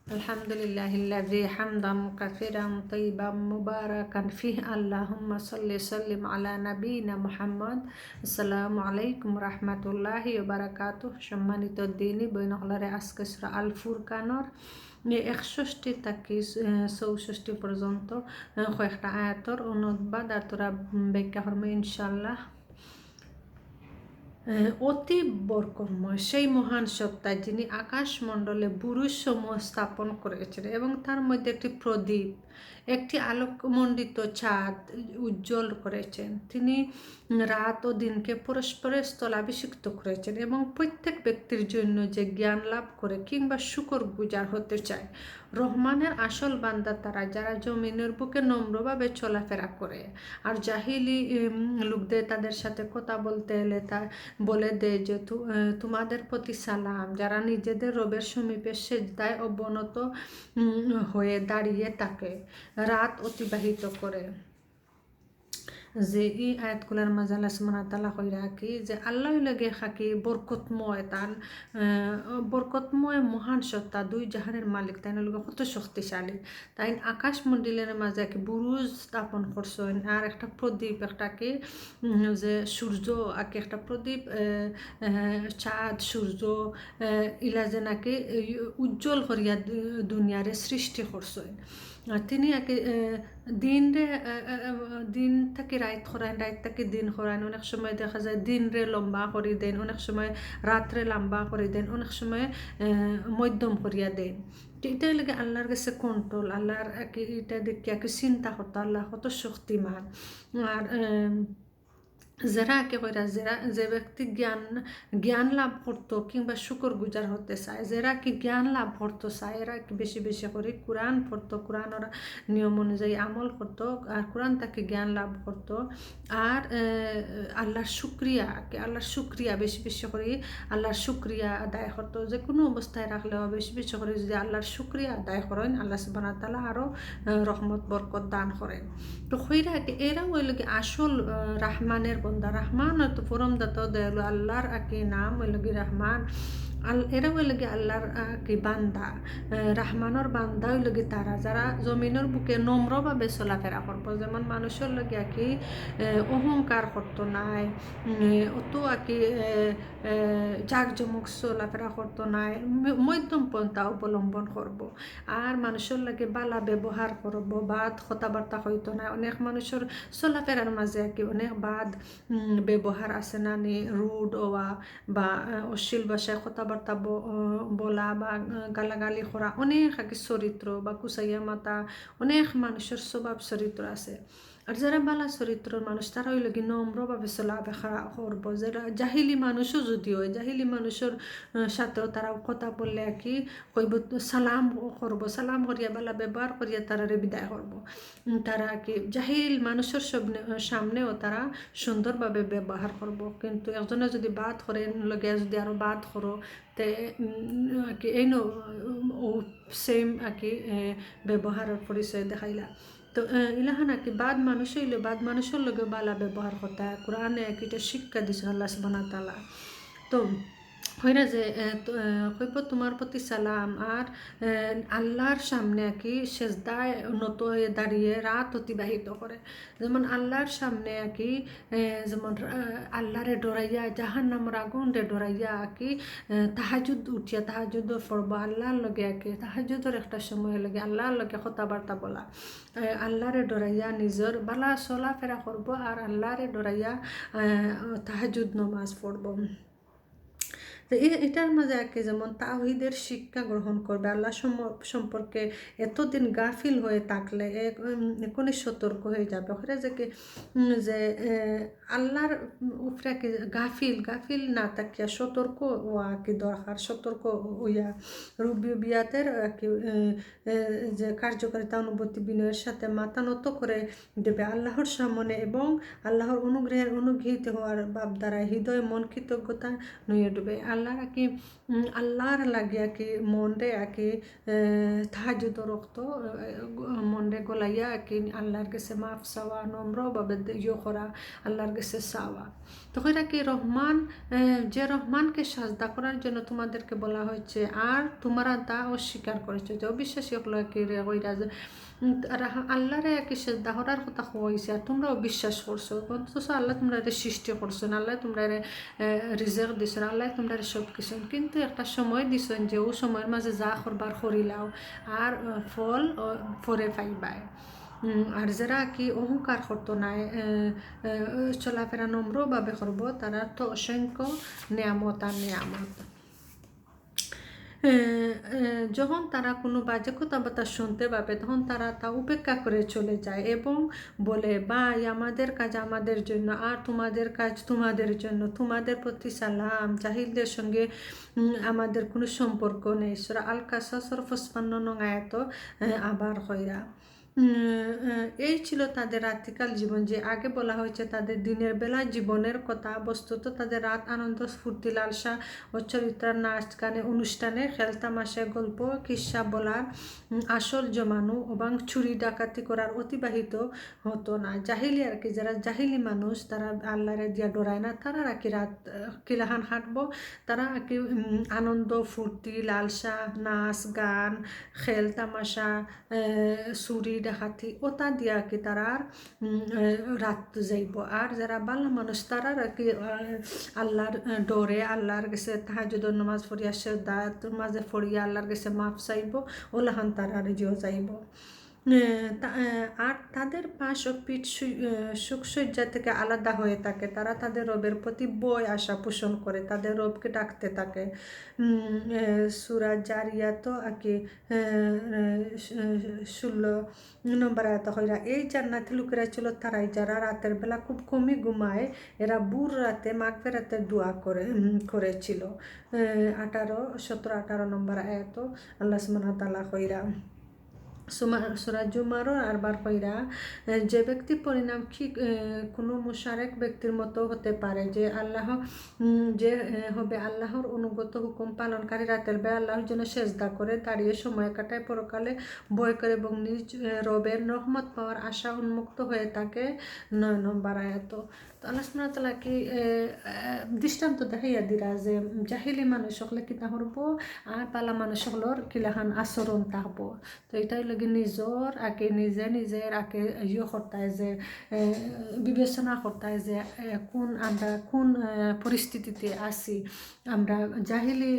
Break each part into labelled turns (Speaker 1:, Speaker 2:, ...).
Speaker 1: الحمد لله الذي حمدا كثيرا طيبا مباركا فيه اللهم صل وسلم على نبينا محمد আসসালামু আলাইকুম রহমতুল্লাহি বারাকাতুহ। সম্মানিত দিনী বইনহলারে আজকে সূরা আল ফুরকানর 61 থেকে 64 পর্যন্ত কয়েকটা আয়াতর অনুবাদ আর তোরা ব্যাখ্যা করবো ইনশাআল্লাহ। অতি বরকর্ময় সেই মহান সত্তা যিনি আকাশমণ্ডলে বুরুজ সমূহ স্থাপন করেছেন এবং তার মধ্যে একটি প্রদীপ, একটি আলোকমণ্ডিত চাঁদ উজ্জ্বল করেছেন। তিনি রাত ও দিনকে পরস্পরের স্থলাভিষিক্ত করেছেন এবং প্রত্যেক ব্যক্তির জন্য যে জ্ঞান লাভ করে কিংবা শুকর গুজার হতে চায়। রহমানের আসল বান্দা তারা যারা জমিনের বুকে নম্রভাবে চলাফেরা করে আর জাহিলি লোকদের তাদের সাথে কথা বলতে এলে তা বলে দেয় যে তোমাদের প্রতি সালাম, যারা নিজেদের রবের সমীপে সেজদায় অবনত হয়ে দাঁড়িয়ে থাকে, রাত অতিবাহিত করে। যে এই আয়াতগুলার মাঝে আল্লাহ সুবহানাহু ওয়া তাআলা কইরা কি যে আল্লাহ লাগে খাকি বরকতময়, তার বরকতময় মহান সত্তা, দুই জাহানের মালিক, তাই লগে কত শক্তিশালী। তাই আকাশ মন্ডলের মাঝে কি বুরুজ স্থাপন করছেন আর একটা প্রদীপ, একটা কি যে সূর্য আকে একটা প্রদীপ, চাঁদ সূর্য ইলা যে নাকি উজ্জ্বল করিয়া দুনিয়ারে সৃষ্টি করছেন। তিনি আগে দিন রে দিন থেকে রাত করান, রাত থেকে দিন করান। অনেক সময় দেখা যায় দিন রে লম্বা করে দেন, অনেক সময় রাত্রে লম্বা করে দেন, অনেক সময় মধ্যম করিয়া দেন। এটাই লাগে আল্লাহর কাছে কন্ট্রোল। আল্লাহর এটা দেখে চিন্তা করতো আল্লাহ কত শক্তিমান। আর যারা একেবারে যে ব্যক্তি জ্ঞান লাভ করতো কিংবা শুকর গুজার হতে চায়, যারা কি জ্ঞান লাভ করতে চায়, এরা বেশি বেশি করে কোরআন পড়তো, কোরআন ওরা নিয়ম অনুযায়ী আমল করতো আর কোরআন তাকে জ্ঞান লাভ করতো। আর আল্লাহর শুক্রিয়া বেশি বেশি করে আল্লাহর শুক্রিয়া আদায় করতো। যে কোনো অবস্থায় রাখলেও বেশি বেশি করে যদি আল্লাহর শুক্রিয়া আদায় করেন, আল্লাহ সুবহানাহু ওয়া তাআলা আরও রহমত বরকত দান করেন। তো হইরা এরা ওই লোক আসল রাহমানের বন্দা। রাহমান হয়তো পরমদাতা দয়ালু, আল্লাহর নাম ওই লোক রাহমান। এরা ওই লোক আল্লাহর বান্দা। রাহমানের বান্দা ওই লোক তারা যারা জমিনের বুকে নম্রভাবে চলাফেরা করবো। যেমন মানুষের লগে অহংকার করতো নাই, অত জাঁকজমক চলাফেরা করতো নাই, মধ্যম পন্থা অবলম্বন করবো। আর মানুষের লাগে বালা ব্যবহার করবো, বাদ কথাবার্তা হইতো না। অনেক মানুষের চলাফেরার মাঝে অনেক বাদ ব্যবহার আছে না, রুড হওয়া বা অশ্লীল ভাষায় কথাবার্তা বলা বা গালাগালি করা, অনেক চরিত্র বা কুচাইয়া মাতা, অনেক মানুষের স্বভাব চরিত্র আছে। আর যারা বালা চরিত্রের মানুষ তারা হইল কি নম্রভাবে চলাফেরা করবো। যারা জাহিলি মানুষও যদি হয়, জাহিলি মানুষের সাথেও তারা কথা বললে কি কইব সালাম করবো, সালাম করিয়া বালা ব্যবহার করিয়া তারারে বিদায় করবো। তারা কি জাহিল মানুষের সামনেও তারা সুন্দরভাবে ব্যবহার করবো। কিন্তু একজনে যদি বাদ করে লগে যদি আরও বাদ করো তে এই সেম ব্যবহারের পরিচয় দেখাইলা। তো ইলাহান বাদ মানুষ হইলে বাদ মানুষের লগে বালা ব্যবহার কথা কোরআনে এটা শিক্ষা দিছে আল্লাহ সুবহানাহু ওয়া তাআলা। তো হইরা যে কইব তোমার প্রতি সালাম আর আল্লাহর সামনে সেজদায় নত হয়ে দাঁড়িয়ে রাত অতিবাহিত করে। যেমন আল্লাহর সামনে যেমন আল্লাহরে ডরাইয়া জাহান্নামের আগুন রে ডরাইয়া তাহাজুদ উঠিয়া তাহাজুদ পড়বো আল্লাহর লগে তাহাজুদের একটা সময় লাগে আল্লাহর লগে কথাবার্তা বলা, আল্লাহরে ডরাইয়া নিজের বালা চলাফেরা করবো আর আল্লাহরে ডরাইয়া তাহাজুদ নমাজ পড়বো। তো এটার মাঝে যেমন তাওহীদের শিক্ষা গ্রহণ করবে। আল্লাহ সম্পর্কে এতদিন গাফিল হয়ে থাকলে এখনই সতর্ক হয়ে যাবে। ওখানে যে আল্লাহর উপরে গাফিল না থাকিয়া সতর্ক হওয়া দরকার। সতর্ক হইয়া রুবিয়াতের যে কার্যকারিতা অনুভূতি বিনয়ের সাথে মাথা নত করে দেবে আল্লাহর সামনে এবং আল্লাহর অনুগ্রহের অনুগৃহীত হওয়ার ভাব দ্বারা হৃদয় মন কৃতজ্ঞতা নইয়ে ডুবে। আল্লাহর কি আল্লাহর লাগিয়া কি মনরে কি তাহাজ্জুদ রক্ত মনরে গলাইয়া কি আল্লাহর কাছে মাফ চাওয়া নম্রভাবে ইয়ে করা আল্লাহর কাছে চাওয়া। তখন কি রহমান যে রহমানকে সাজদা করার জন্য তোমাদেরকে বলা হয়েছে আর তোমরা তা অস্বীকার করেছো, যে অবিশ্বাসী হলো কি কইরা যে আল্লাহরে কি সাজদা করার কথা কইছে আর তোমরা অবিশ্বাস করছো, অথচ আল্লাহ তোমরা সৃষ্টি করছো, আল্লাহ তোমরা রিজেক দিছেন, আল্লাহ তোমরা সব কিছু, কিন্তু একটা সময় দিছেন যে ও সময়ের মাঝে যা করবার করিলাও আর ফল পরে পাইবাই। আর যারা কি অহংকার করতো না চলাফেরা নম্রভাবে করবো তারা তো অসংখ্য নিয়ামত আর নিয়ামত। যখন তারা কোনো বাজে কথাবার্তা শুনতে পাবে তখন তারা তা উপেক্ষা করে চলে যায় এবং বলে ভাই আমাদের কাজ আমাদের জন্য আর তোমাদের কাজ তোমাদের জন্য, তোমাদের প্রতি সালাম, জাহিলদের সঙ্গে আমাদের কোনো সম্পর্ক নেই। সূরা আল কাসাসের 55 নং আয়াত আবার হইরা এই ছিল তাদের রাত্রিকাল জীবন, যে আগে বলা হয়েছে তাদের দিনের বেলা জীবনের কথা, বস্তুত তাদের রাত আনন্দ স্ফূর্তি লালসা ও চরিত্রার নাচ গানে অনুষ্ঠানে খেলতামাশায় গল্প কিস্সা বলার আসল জমানো এবং চুরি ডাকাতি করার অতিবাহিত হতো না। জাহিলি আর কি যারা জাহিলি মানুষ তারা আল্লাহরে দিয়া ডরায় না, তারা আর কি রাত কিলাহান হাঁটবো, তারা আর কি আনন্দ ফুর্তি লালসা নাচ গান খেল তামাশা চুরি ডাকাতি ওটা দিয়া কি তারা রাত যাইব। আর যারা ভালো মানুষ তারা আর কি আল্লাহর ডরে আল্লাহর কাছে তাহাজ্জুদের নামাজ পড়িয়া সেজদার মাঝে পড়িয়া আল্লাহর কাছে মাফ চাইব, ওলাহান তারা রিজিও যাইব। আর তাদের পাশ ও পিঠ সুখসজ্জা থেকে আলাদা হয়ে থাকে, তারা তাদের রবের প্রতি বয় আশা পোষণ করে, তাদের রবকে ডাকতে থাকে। সূরা জারিয়াত আর কি 16 নম্বর আয়াত হইরা এই জান্নাতি লোকেরা ছিল তারাই যারা রাতের বেলা খুব কমই ঘুমায়, এরা বুর রাতে মাগফিরাতে দোয়া করেছিল। 17-18 নম্বর আয়াত আল্লাহ সুবহানাহু ওয়া তাআলা কইরা। সূরা জুমারও আরবার কইরা যে ব্যক্তি পরিণাম কি কোনো মুশারেক ব্যক্তির মতো হতে পারে যে যে হবে আল্লাহর অনুগত হুকুম পালনকারী, রাতের বেলা আল্লাহর জন্য সেজদা করে দাঁড়িয়ে সময় কাটায়, পরকালে ভয় করে এবং নিজ রবের রহমত পাওয়ার আশা উন্মুক্ত হয়ে থাকে। 9 নম্বর আয়াত তো আল্লাহ সুবহানাহু ওয়া তাআলা কি দৃষ্টান্ত দেখাইয়া দিরা যে জাহিলি মানুষ সকলে কিতা করবো আর পালা মানুষ সকলের কিলাহান আচরণ থাকবো। তো এটাই লাগে নিজের আগে নিজের আগে ইয়ে করতায় যে বিবেচনা করতায় যে আমরা কোন পরিস্থিতিতে আছি, আমরা জাহিলি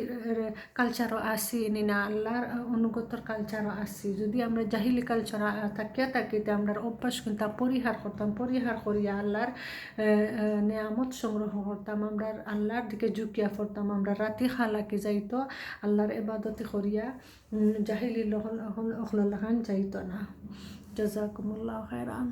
Speaker 1: কালচারও আছি না আল্লাহর অনুগতর কালচারও আছি। যদি আমরা জাহিলি কালচার থাকিতে আমরা অভ্যাস কিন্তু পরিহার করিয়া আল্লাহর নিয়ামত সংগ্রহ করতাম, আমরা আল্লাহর দিকে ঝুঁকিয়া পড়তাম, আমরা রাতি খালাকি যাইতো আল্লাহর ইবাদতি করিয়া জাহিলি অখলান যাইতো না। জাযাকুমুল্লাহু খায়রান।